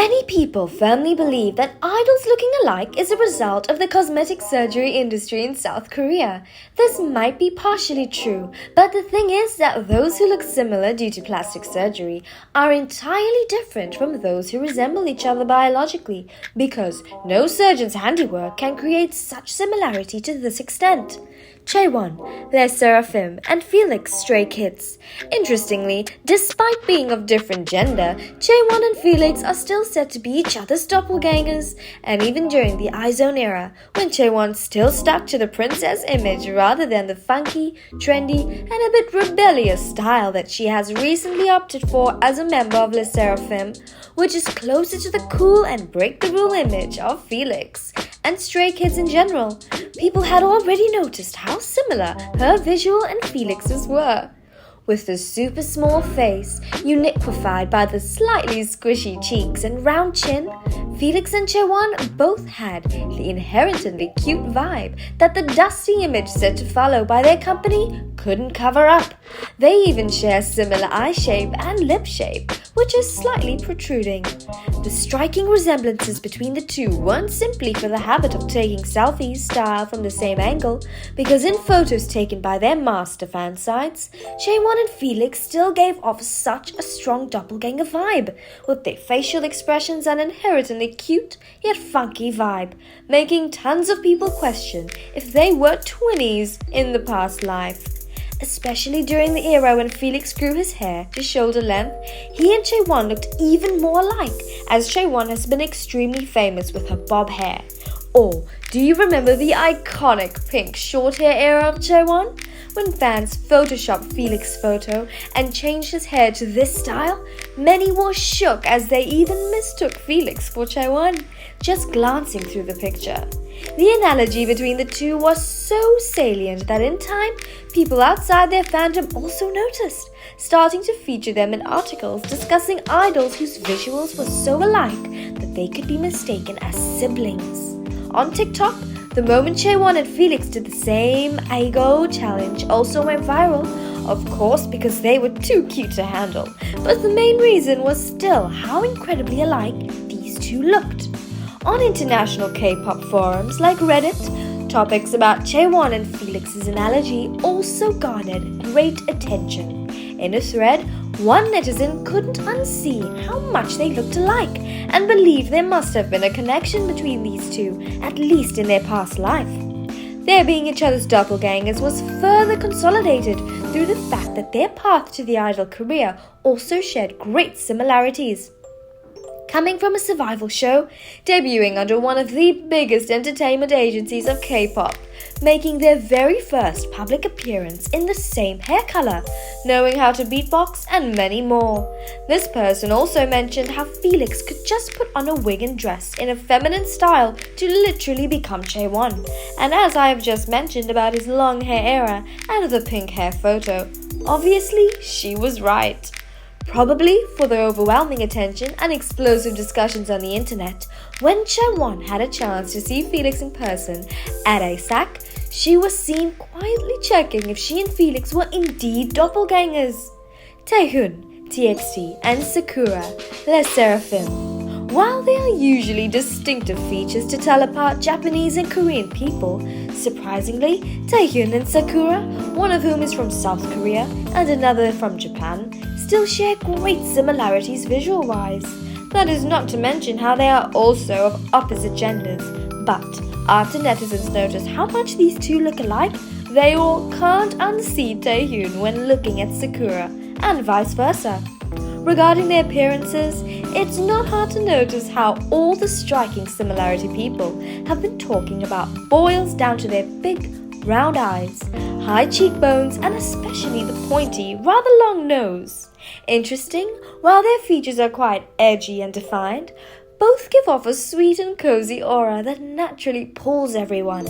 Many people firmly believe that idols looking alike is a result of the cosmetic surgery industry in South Korea. This might be partially true, but the thing is that those who look similar due to plastic surgery are entirely different from those who resemble each other biologically, because no surgeon's handiwork can create such similarity to this extent. Chaewon, Les Seraphim, and Felix Stray Kids. Interestingly, despite being of different gender, Chaewon and Felix are still said to be each other's doppelgangers, and even during the iZone era, when Chaewon still stuck to the princess image rather than the funky, trendy, and a bit rebellious style that she has recently opted for as a member of Les Seraphim, which is closer to the cool and break-the-rule image of Felix and Stray Kids in general. People had already noticed how similar her visual and Felix's were. With the super small face, uniquified by the slightly squishy cheeks and round chin, Felix and Chaewon both had the inherently cute vibe that the dusty image set to follow by their company couldn't cover up. They even share similar eye shape and lip shape, which is slightly protruding. The striking resemblances between the two weren't simply for the habit of taking selfies style from the same angle, because in photos taken by their master fan sites, Chaewon and Felix still gave off such a strong doppelganger vibe, with their facial expressions and inherently cute yet funky vibe, making tons of people question if they were twinnies in the past life. Especially during the era when Felix grew his hair to shoulder length, he and Chaewon looked even more alike, as Chaewon has been extremely famous with her bob hair. Or, do you remember the iconic pink short hair era of Chaewon? When fans photoshopped Felix's photo and changed his hair to this style, many were shook as they even mistook Felix for Chaewon, just glancing through the picture. The analogy between the two was so salient that in time, people outside their fandom also noticed, starting to feature them in articles discussing idols whose visuals were so alike that they could be mistaken as siblings. On TikTok, the moment Chaewon and Felix did the same Aigo challenge also went viral, of course because they were too cute to handle, but the main reason was still how incredibly alike these two looked. On international K-pop forums like Reddit, topics about Chaewon and Felix's analogy also garnered great attention. In a thread, one netizen couldn't unsee how much they looked alike and believed there must have been a connection between these two, at least in their past life. Their being each other's doppelgangers was further consolidated through the fact that their path to the idol career also shared great similarities. Coming from a survival show, debuting under one of the biggest entertainment agencies of K-pop, making their very first public appearance in the same hair color, knowing how to beatbox, and many more. This person also mentioned how Felix could just put on a wig and dress in a feminine style to literally become Chaewon. And as I have just mentioned about his long hair era and the pink hair photo, obviously she was right. Probably for the overwhelming attention and explosive discussions on the internet, when Chaewon had a chance to see Felix in person at ASAC, she was seen quietly checking if she and Felix were indeed doppelgangers. Taehyun, TXT, and Sakura, Les Seraphim. While they are usually distinctive features to tell apart Japanese and Korean people, surprisingly, Taehyun and Sakura, one of whom is from South Korea and another from Japan, still share great similarities visual-wise. That is not to mention how they are also of opposite genders. But after netizens notice how much these two look alike, they all can't unsee Taehyun when looking at Sakura, and vice versa. Regarding their appearances, it's not hard to notice how all the striking similarity people have been talking about boils down to their big, round eyes, high cheekbones, and especially the pointy, rather long nose. Interesting, while their features are quite edgy and defined, both give off a sweet and cozy aura that naturally pulls everyone.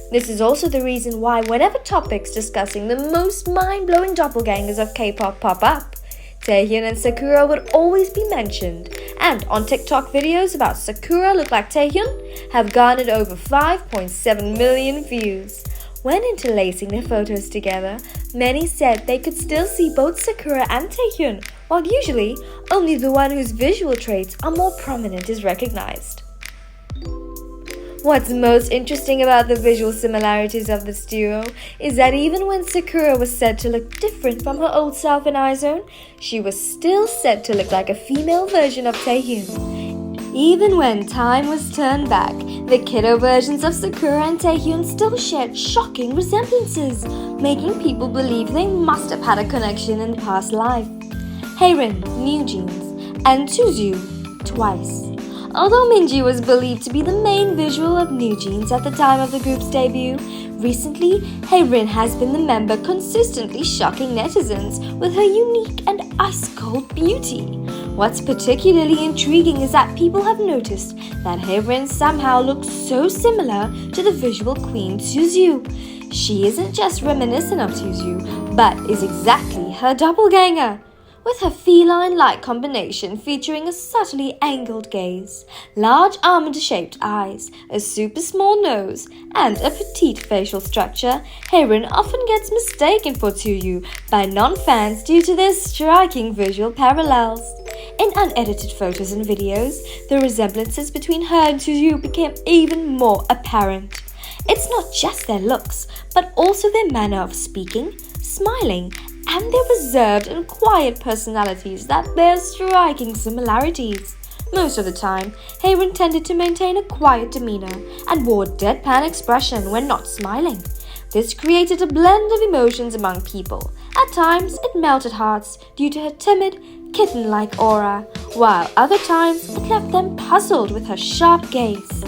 This is also the reason why whenever topics discussing the most mind-blowing doppelgangers of K-pop pop up, Taehyun and Sakura would always be mentioned, and on TikTok videos about Sakura look like Taehyun have garnered over 5.7 million views. When interlacing their photos together, many said they could still see both Sakura and Taehyun while usually only the one whose visual traits are more prominent is recognized. What's most interesting about the visual similarities of this duo is that even when Sakura was said to look different from her old self in iZone, she was still said to look like a female version of Taehyun. Even when time was turned back, the kiddo versions of Sakura and Taehyun still shared shocking resemblances, making people believe they must have had a connection in the past life. Haerin, New Jeans, and Tzuyu, Twice. Although Minji was believed to be the main visual of New Jeans at the time of the group's debut, recently, Haerin has been the member consistently shocking netizens with her unique and ice-cold beauty. What's particularly intriguing is that people have noticed that Haerin somehow looks so similar to the visual queen Tzuyu. She isn't just reminiscent of Tzuyu, but is exactly her doppelganger. With her feline-like combination featuring a subtly angled gaze, large almond-shaped eyes, a super small nose, and a petite facial structure, Haerin often gets mistaken for Tzuyu by non-fans due to their striking visual parallels. In unedited photos and videos, the resemblances between her and Tzuyu became even more apparent. It's not just their looks, but also their manner of speaking, smiling, and their reserved and quiet personalities that bear striking similarities. Most of the time, Haerin tended to maintain a quiet demeanor and wore a deadpan expression when not smiling. This created a blend of emotions among people. At times, it melted hearts due to her timid, kitten-like aura, while other times it left them puzzled with her sharp gaze.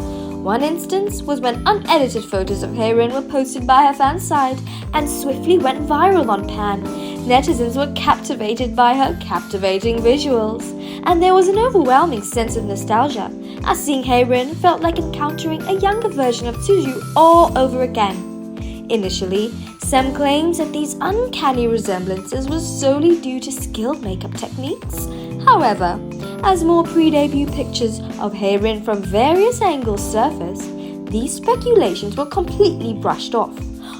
One instance was when unedited photos of Haerin were posted by her fan site and swiftly went viral on Pan. Netizens were captivated by her captivating visuals, and there was an overwhelming sense of nostalgia, as seeing Haerin felt like encountering a younger version of Tzuyu all over again. Initially, some claims that these uncanny resemblances was solely due to skilled makeup techniques. However, as more pre-debut pictures of Haerin from various angles surfaced, these speculations were completely brushed off.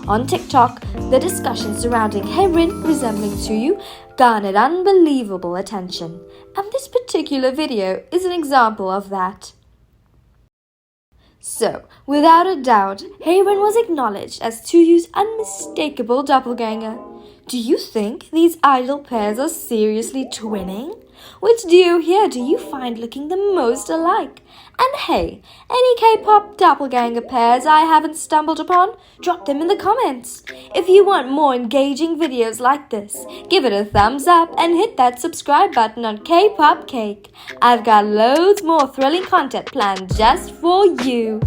On TikTok, the discussion surrounding Haerin resembling Tzuyu garnered unbelievable attention, and this particular video is an example of that. So, without a doubt, Haerin was acknowledged as Tsuyu's unmistakable doppelganger. Do you think these idol pairs are seriously twinning? Which duo here do you find looking the most alike? And hey, any K-pop doppelganger pairs I haven't stumbled upon? Drop them in the comments. If you want more engaging videos like this, give it a thumbs up and hit that subscribe button on K-pop Cake. I've got loads more thrilling content planned just for you.